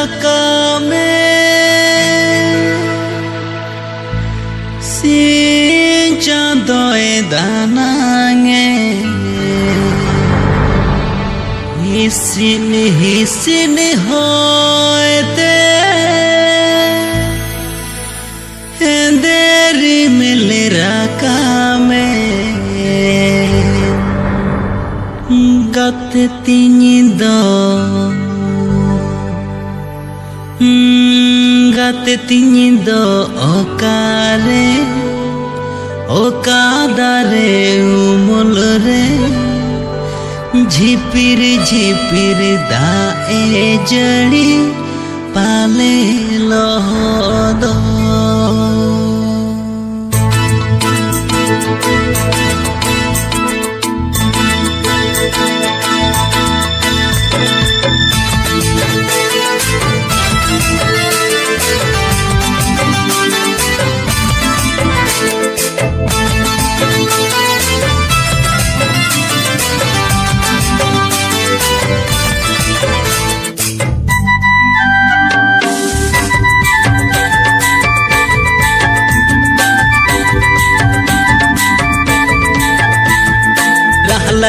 रका में सिंह चांदोए दानांगे हिसिन होते देरी मिल रका में गत तिनिंदो ओकादारे उमुल रे झिपिर झिपिर दाए जड़ी पाले लहदो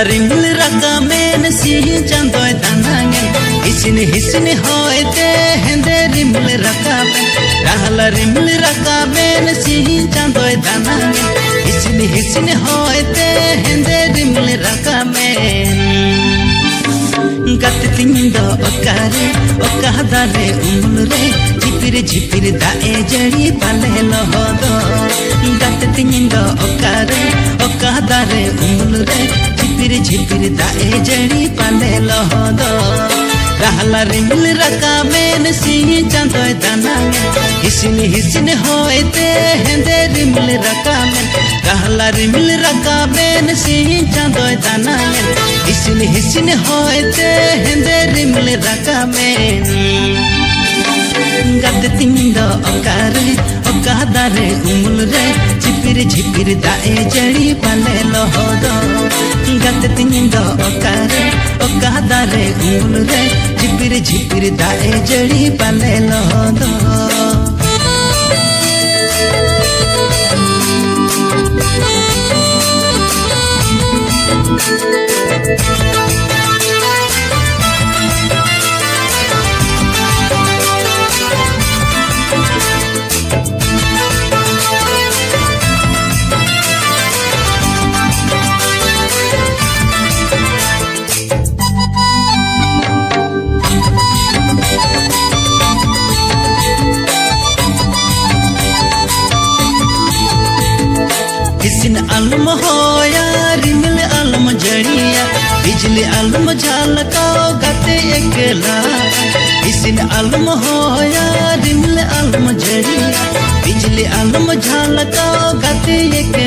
रिमिल रका में सिंह चांदोय दानांगे हिसिन होते हेंदे रिमिल रका में रहला रिमिल रका में सिंह चांदोय दानांगे हिसिन होते हेंदे रिमिल रका में गत तिनिंदो ओकादारे उमुल रे झिपिर दाए जड़ी पाले लहदो गत तिनिंदो ओकादारे उमुल रे झिपिर दाए जड़ी पाले लहदो रहला रिमिल रका में सिंह चांदोय दानांगे हिसिन होते हेंदे रिमिल रका में रहला रिमिल रका में सिंह चांदोय दानांगे हिसिन होते हेंदे रिमिल रका में गत तिनिंदो ओकादारे उमुल रे झिपिर दाए जड़ी पाले लहदो गत तिनिंदो ओकादारे उमुल रे झिपिर दाए जड़ी पाले लहदो हिसिन आलम होया रिमिल आलम जड़िया बिजली आलम झलकाओ गते एकला हिसिन आलम होया रिमिल आलम जड़िया बिजली आलम झलकाओ गते एकला